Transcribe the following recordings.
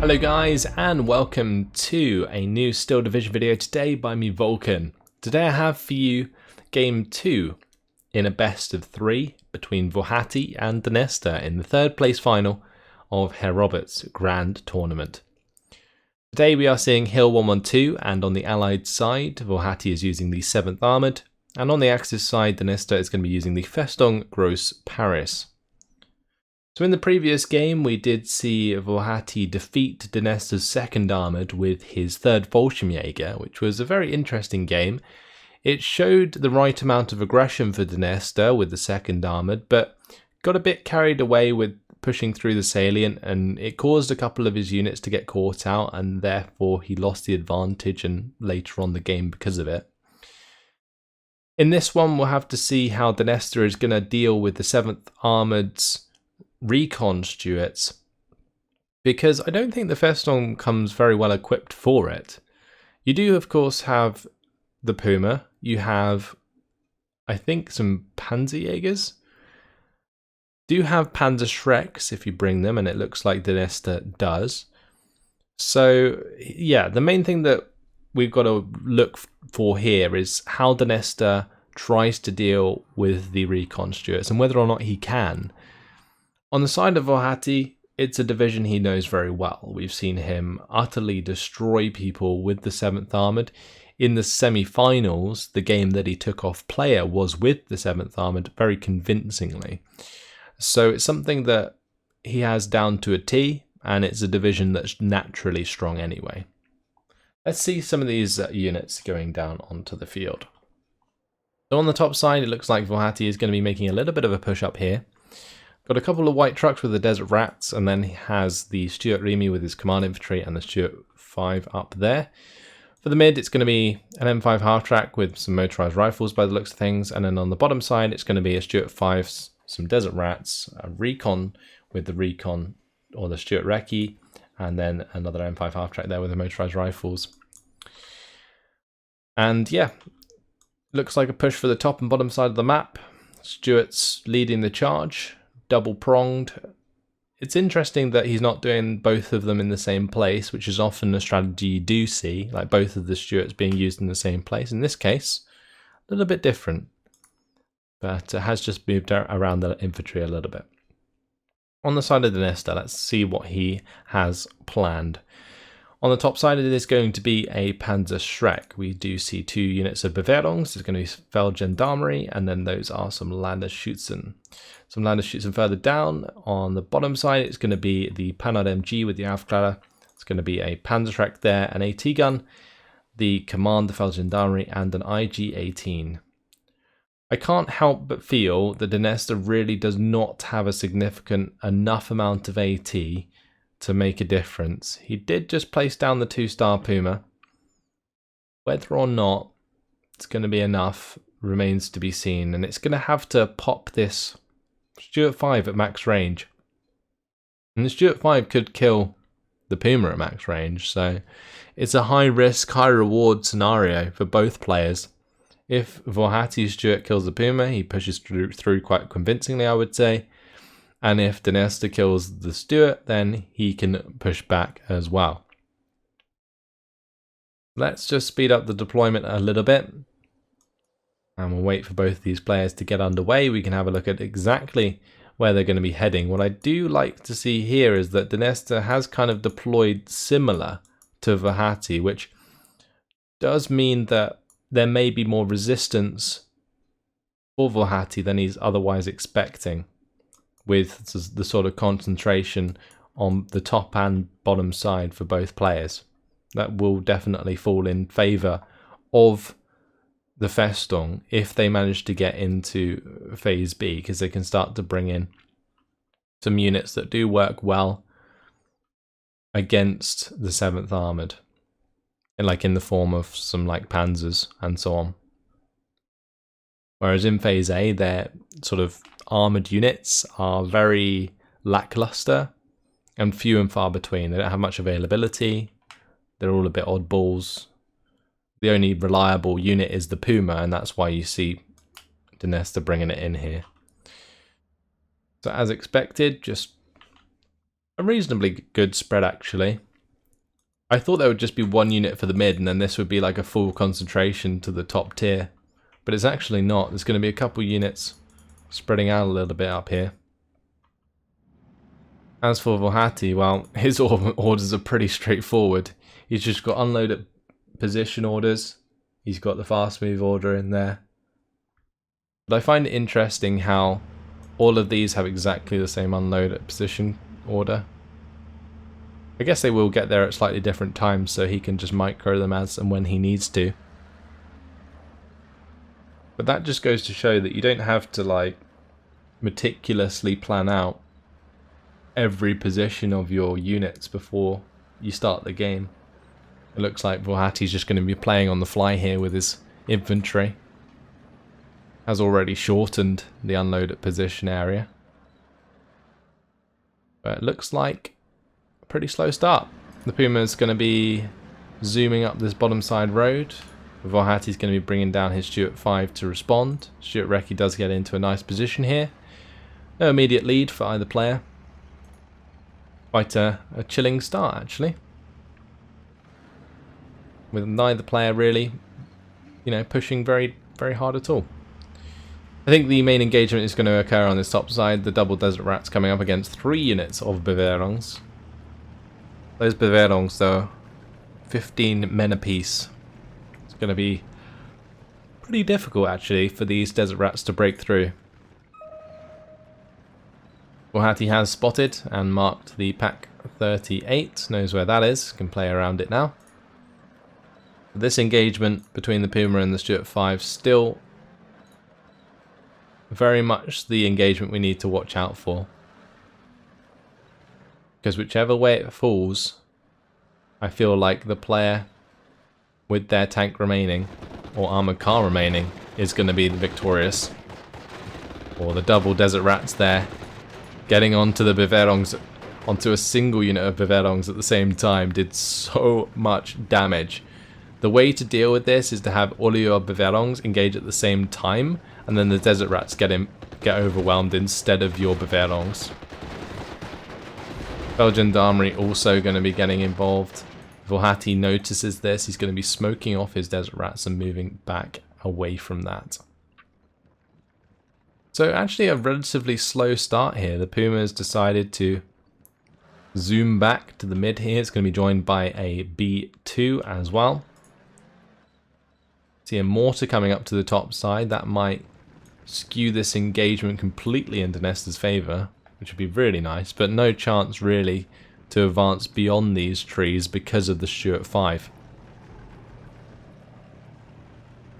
Hello guys, and welcome to a new Steel Division video today by me, Vulcan. Today I have for you game 2 in a best of 3 between Włochaty and Dnestr in the third place final of Herr's Grand Tournament. Today we are seeing Hill 112, and on the Allied side Włochaty is using the 7th Armoured, and on the Axis side Dnestr is going to be using the Festung Gross Paris. So in the previous game we did see Włochaty defeat Dnestr's 2nd Armoured with his 3rd Fallschirmjager, which was a very interesting game. It showed the right amount of aggression for Dnestr with the 2nd Armoured, but got a bit carried away with pushing through the salient, and it caused a couple of his units to get caught out, and therefore he lost the advantage and later on the game because of it. In this one we'll have to see how Dnestr is going to deal with the 7th Armoured's recon Stuarts, because I don't think the Festung comes very well equipped for it. You do of course have the Puma, you have I think some Panzerjägers, do have Panzerschrecks if you bring them, and it looks like Dnestr does. So yeah, the main thing that we've got to look for here is how Dnestr tries to deal with the recon Stuarts and whether or not he can. On the side of Włochaty, it's a division he knows very well. We've seen him utterly destroy people with the 7th Armoured. In the semi-finals, the game that he took off player was with the 7th Armoured very convincingly. So it's something that he has down to a T, and it's a division that's naturally strong anyway. Let's see some of these units going down onto the field. So on the top side, it looks like Włochaty is going to be making a little bit of a push up here. Got a couple of white trucks with the Desert Rats, and then he has the Stuart Remy with his command infantry and the Stuart 5 up there. For the mid, it's going to be an M5 half-track with some motorized rifles by the looks of things, and then on the bottom side, it's going to be a Stuart 5, some Desert Rats, a Recon with the Recon or the Stuart Recce, and then another M5 half-track there with the motorized rifles. And yeah, looks like a push for the top and bottom side of the map. Stuart's leading the charge. Double-pronged. It's interesting that he's not doing both of them in the same place, which is often a strategy you do see, like both of the Stuarts being used in the same place. In this case, a little bit different, but it has just moved around the infantry a little bit. On the side of Dnestr, let's see what he has planned. On the top side, it is going to be a Panzerschreck. We do see 2 units of Beveraungs. There's going to be Feldgendarmerie, and then those are some Landesschützen. Some Landesschützen further down. On the bottom side, it's going to be the Panhard MG with the Aufklärer. It's going to be a Panzerschreck there, an AT gun, the Command, the Feldgendarmerie, and an IG-18. I can't help but feel that Dnestr really does not have a significant enough amount of AT to make a difference. He did just place down the 2-star Puma. Whether or not it's going to be enough remains to be seen, and it's going to have to pop this Stuart 5 at max range. And the Stuart 5 could kill the Puma at max range, so it's a high risk, high reward scenario for both players. If Włochaty's Stuart kills the Puma, he pushes through quite convincingly, I would say. And if Dnestr kills the Stuart, then he can push back as well. Let's just speed up the deployment a little bit. And we'll wait for both these players to get underway. We can have a look at exactly where they're going to be heading. What I do like to see here is that Dnestr has kind of deployed similar to Włochaty, which does mean that there may be more resistance for Włochaty than he's otherwise expecting, with the sort of concentration on the top and bottom side for both players. That will definitely fall in favour of the Festung if they manage to get into Phase B, because they can start to bring in some units that do work well against the 7th Armoured, like in the form of some like Panzers and so on. Whereas in Phase A, their sort of armoured units are very lackluster and few and far between. They don't have much availability. They're all a bit oddballs. The only reliable unit is the Puma, and that's why you see Dnestr bringing it in here. So as expected, just a reasonably good spread actually. I thought there would just be one unit for the mid and then this would be like a full concentration to the top tier. But it's actually not. There's going to be a couple units spreading out a little bit up here. As for Włochaty, well, his orders are pretty straightforward. He's just got unloaded position orders. He's got the fast move order in there. But I find it interesting how all of these have exactly the same unloaded position order. I guess they will get there at slightly different times, so he can just micro them as and when he needs to. But that just goes to show that you don't have to like meticulously plan out every position of your units before you start the game. It looks like Włochaty's just going to be playing on the fly here with his infantry. Has already shortened the unloaded position area. But it looks like a pretty slow start. The Puma's going to be zooming up this bottom side road. Włochaty's going to be bringing down his Stuart 5 to respond. Stuart Recce does get into a nice position here. No immediate lead for either player. Quite a chilling start actually. With neither player really, pushing very, very hard at all. I think the main engagement is going to occur on this top side. The double desert rats coming up against 3 units of Bewerungs. Those Bewerungs though, 15 men apiece. It's going to be pretty difficult actually for these desert rats to break through. Włochaty has spotted and marked the pack 38, knows where that is, can play around it now. This engagement between the Puma and the Stuart 5 still very much the engagement we need to watch out for. Because whichever way it falls, I feel like the player with their tank remaining, or armoured car remaining, is going to be the victorious. Or the double desert rats there, getting onto the Bewerungs, onto a single unit of Bewerungs at the same time, did so much damage. The way to deal with this is to have all of your Bewerungs engage at the same time, and then the desert rats get overwhelmed instead of your Bewerungs. VulcanHDGaming also going to be getting involved. Włochaty notices this, he's going to be smoking off his desert rats and moving back away from that. So actually a relatively slow start here. The Puma has decided to zoom back to the mid here. It's going to be joined by a B2 as well. See a mortar coming up to the top side. That might skew this engagement completely in Dnestr's favour, which would be really nice, but no chance really to advance beyond these trees because of the Stuart 5.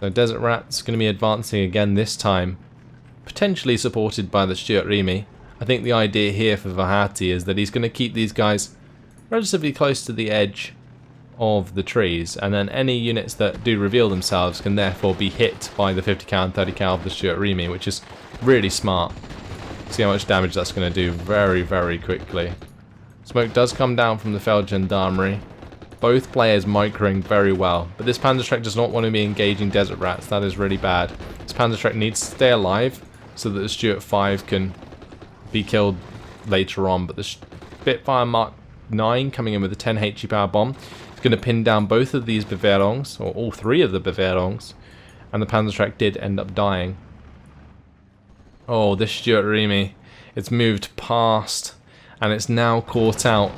So Desert Rat's going to be advancing again this time, potentially supported by the Stuart Recce. I think the idea here for Włochaty is that he's going to keep these guys relatively close to the edge of the trees, and then any units that do reveal themselves can therefore be hit by the 50 cal and 30 cal of the Stuart Recce, which is really smart. See how much damage that's going to do very, very quickly. Smoke does come down from the VulcanHDGaming. Both players microing very well, but this Panzerschreck does not want to be engaging Desert Rats. That is really bad. This Panzerschreck needs to stay alive so that the Stuart 5 can be killed later on, but the Spitfire Mark 9 coming in with a 10 HE power bomb is going to pin down both of these Bewerungs, or all 3 of the Bewerungs, and the Panzerschreck did end up dying. Oh, this Stuart Recce, it's moved past, and it's now caught out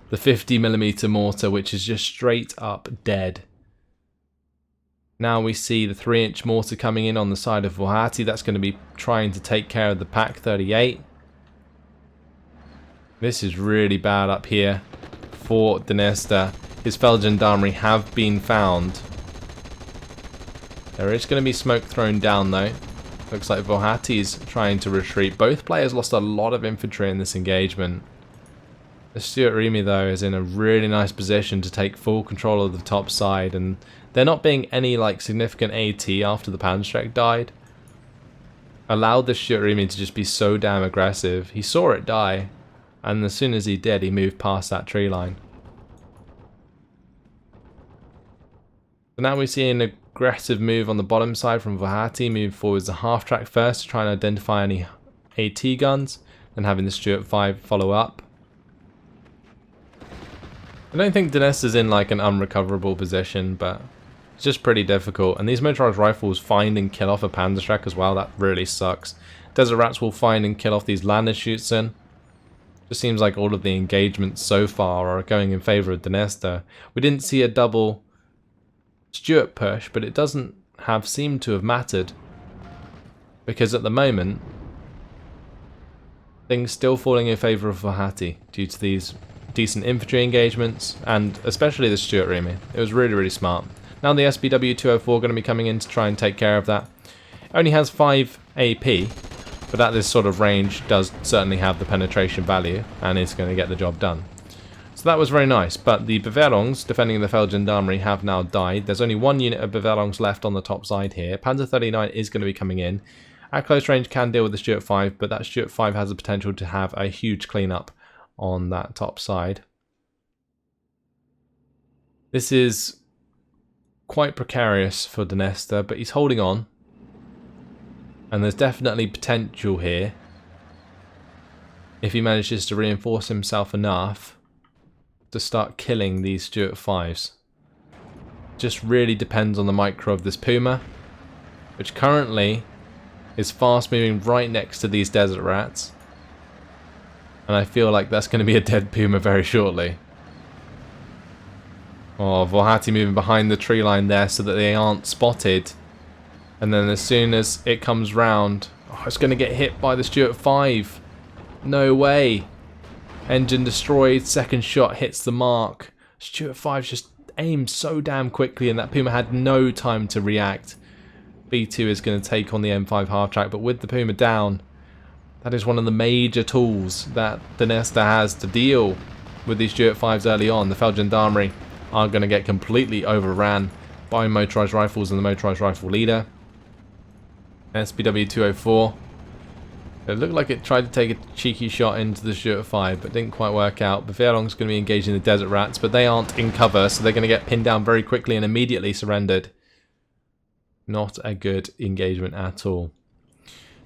the 50mm mortar, which is just straight up dead. Now we see the 3-inch mortar coming in on the side of Włochaty. That's going to be trying to take care of the Pack 38. This is really bad up here for Dnestr. His VulcanHDGaming have been found. There is going to be smoke thrown down though. Looks like Włochaty's trying to retreat. Both players lost a lot of infantry in this engagement. The Stuart Recce though is in a really nice position to take full control of the top side, and there not being any like significant AT after the Panzerschreck died allowed the Stuart Recce to just be so damn aggressive. He saw it die, and as soon as he did, he moved past that tree line. So now we see an aggressive move on the bottom side from Włochaty, moving forwards the half track first to try and identify any AT guns, and having the Stuart 5 follow up. I don't think Dnestr's in like an unrecoverable position, but it's just pretty difficult. And these motorized rifles find and kill off a Panzerschreck as well. That really sucks. Desert Rats will find and kill off these Landesschützen. Just seems like all of the engagements so far are going in favor of Dnestr. We didn't see a double Stuart push, but it doesn't have seemed to have mattered. Because at the moment, things still falling in favor of Włochaty due to these decent infantry engagements, and especially the Stuart reaming. It was really, really smart. Now the SBW-204 going to be coming in to try and take care of that. It only has 5 AP, but at this sort of range does certainly have the penetration value, and is going to get the job done. So that was very nice, but the Beveraungs defending the Feldgendarmerie have now died. There's only 1 unit of Beveraungs left on the top side here. Panzer 39 is going to be coming in. At close range can deal with the Stuart 5, but that Stuart 5 has the potential to have a huge cleanup on that top side. This is quite precarious for Dnestr, but he's holding on. And there's definitely potential here if he manages to reinforce himself enough to start killing these Stuart 5s. Just really depends on the micro of this Puma, which currently is fast moving right next to these Desert Rats. And I feel like that's going to be a dead Puma very shortly. Oh, Włochaty moving behind the tree line there so that they aren't spotted. And then as soon as it comes round, oh, it's going to get hit by the Stuart 5. No way. Engine destroyed, second shot hits the mark. Stuart 5 just aimed so damn quickly and that Puma had no time to react. B2 is going to take on the M5 half-track, but with the Puma down, that is one of the major tools that Dnestr has to deal with these Stuart 5s early on. The Feldgendarmerie are going to get completely overran by motorized rifles and the motorized rifle leader. SBW-204. It looked like it tried to take a cheeky shot into the Stuart 5, but didn't quite work out. Beveraung's going to be engaging the Desert Rats, but they aren't in cover, so they're going to get pinned down very quickly and immediately surrendered. Not a good engagement at all.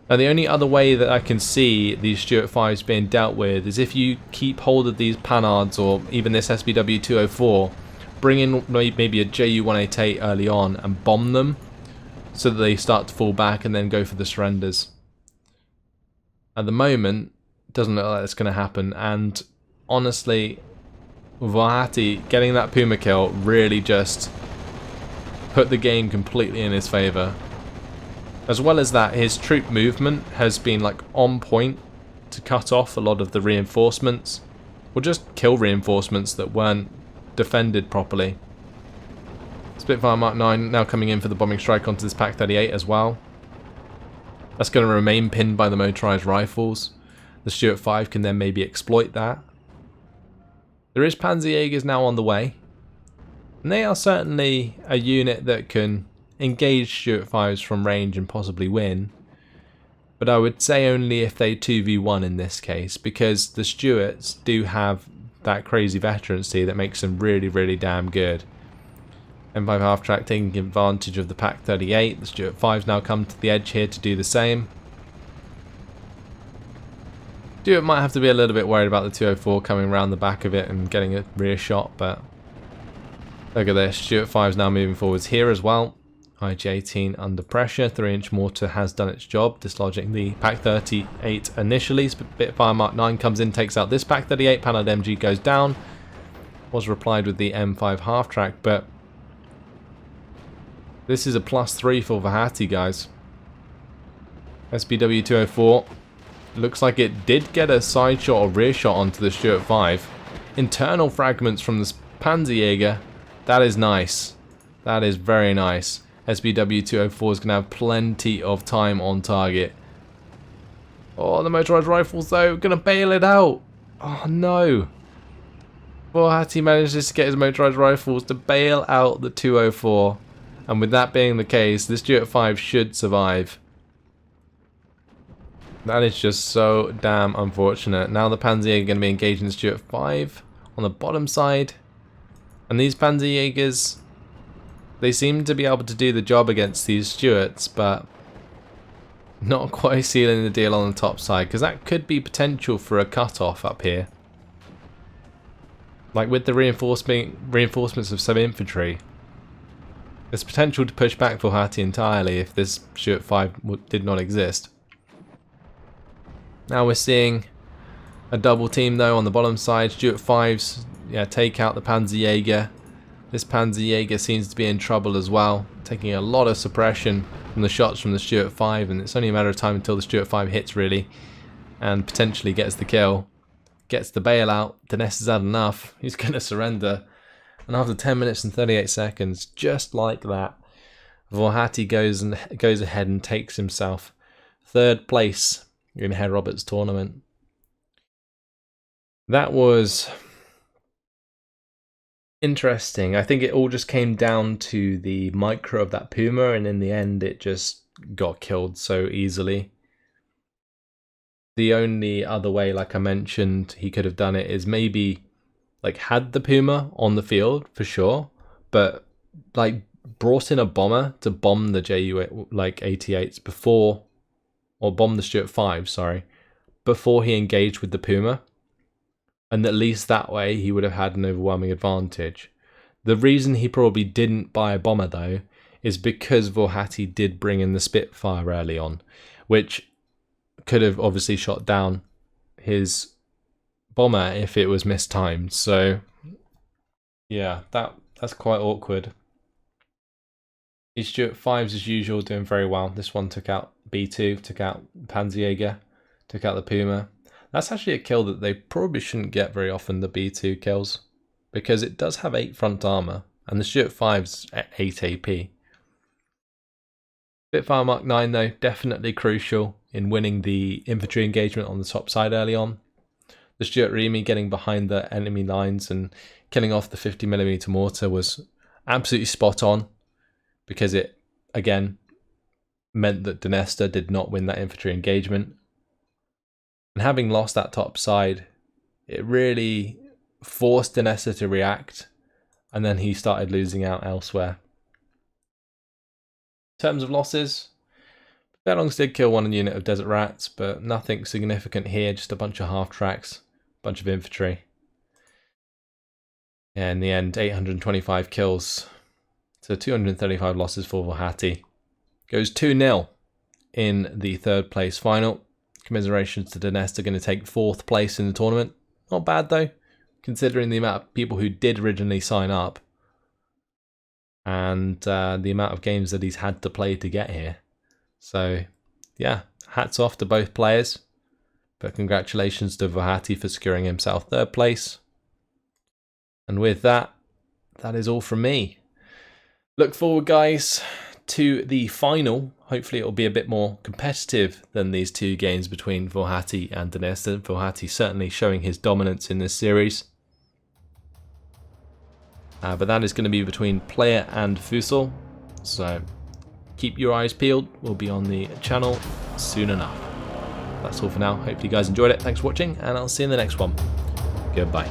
Now the only other way that I can see these Stuart 5s being dealt with is if you keep hold of these Panhards or even this SBW-204, bring in maybe a Ju-188 early on and bomb them so that they start to fall back and then go for the surrenders. At the moment, it doesn't look like it's going to happen, and honestly, Włochaty getting that Puma kill really just put the game completely in his favour. As well as that, his troop movement has been like on point to cut off a lot of the reinforcements, or just kill reinforcements that weren't defended properly. Spitfire Mark 9 now coming in for the bombing strike onto this Pak 38 as well. That's going to remain pinned by the motorized rifles. The Stuart 5 can then maybe exploit that. There is Panzerjägers now on the way, and they are certainly a unit that can engage Stuart 5s from range and possibly win. But I would say only if they 2v1 in this case, because the Stuarts do have that crazy veterancy that makes them really, really damn good. M5 half-track taking advantage of the Pak 38. The Stuart 5s now come to the edge here to do the same. Stuart might have to be a little bit worried about the 204 coming around the back of it and getting a rear shot, but look at this. Stuart 5s now moving forwards here as well. IG-18 under pressure. 3-inch mortar has done its job, dislodging the Pak 38 initially. Spitfire Mark 9 comes in, takes out this Pak 38. Panhard MG goes down. Was replied with the M5 half-track, but this is a +3 for Włochaty, guys. SBW-204 looks like it did get a side shot or rear shot onto the Stuart 5. Internal fragments from the Panzerjäger. That is nice. That is very nice. SBW-204 is going to have plenty of time on target. Oh, the motorized rifles though, going to bail it out. Oh no. Włochaty manages to get his motorized rifles to bail out the 204. And with that being the case, this Stuart 5 should survive. That is just so damn unfortunate. Now the Panzerjäger are going to be engaging the Stuart 5 on the bottom side. And these Panzerjägers, they seem to be able to do the job against these Stuarts, but not quite sealing the deal on the top side, because that could be potential for a cut-off up here. Like with the reinforcements of some infantry, there's potential to push back Włochaty entirely if this Stuart 5 did not exist. Now we're seeing a double team though on the bottom side. Stuart 5s, yeah, take out the Panzerjäger. This Panzerjäger seems to be in trouble as well, taking a lot of suppression from the shots from the Stuart 5, and it's only a matter of time until the Stuart 5 hits really, and potentially gets the kill. Gets the bailout. Dnestr's had enough. He's going to surrender. And after 10 minutes and 38 seconds, just like that, Włochaty goes ahead and takes himself 3rd place in Herr Robert's tournament. That was interesting. I think it all just came down to the micro of that Puma, and in the end it just got killed so easily. The only other way, like I mentioned, he could have done it is maybe like had the Puma on the field for sure, but like brought in a bomber to bomb the JU like 88s before, or bomb the Stuart 5, sorry, before he engaged with the Puma. And at least that way he would have had an overwhelming advantage. The reason he probably didn't buy a bomber though is because Włochaty did bring in the Spitfire early on, which could have obviously shot down his bomber if it was mistimed. So yeah, that's quite awkward. His Stuart 5s as usual doing very well. This one took out B2, took out Panzerjäger, took out the Puma. That's actually a kill that they probably shouldn't get very often, the B2 kills, because it does have 8 front armor, and the Stuart 5's 8 AP. Spitfire Mark 9 though, definitely crucial in winning the infantry engagement on the top side early on. The Stuart Remy getting behind the enemy lines and killing off the 50mm mortar was absolutely spot on, because it, again, meant that Dnestr did not win that infantry engagement. And having lost that top side, it really forced Dnestr to react, and then he started losing out elsewhere. In terms of losses, Belongs did kill one unit of Desert Rats, but nothing significant here, just a bunch of half-tracks, bunch of infantry. Yeah, in the end, 825 kills, so 235 losses for Włochaty. Goes 2-0 in the 3rd place final. Commiserations to Dnestr, going to take 4th place in the tournament. Not bad though, considering the amount of people who did originally sign up and the amount of games that he's had to play to get here. So yeah, hats off to both players, but congratulations to Włochaty for securing himself 3rd place. And with that, that is all from me. Look forward, guys, to the final. Hopefully it will be a bit more competitive than these 2 games between Włochaty and Dnestr. Włochaty certainly showing his dominance in this series. But that is going to be between player and Fusel. So keep your eyes peeled. We'll be on the channel soon enough. That's all for now. Hopefully you guys enjoyed it. Thanks for watching, and I'll see you in the next one. Goodbye.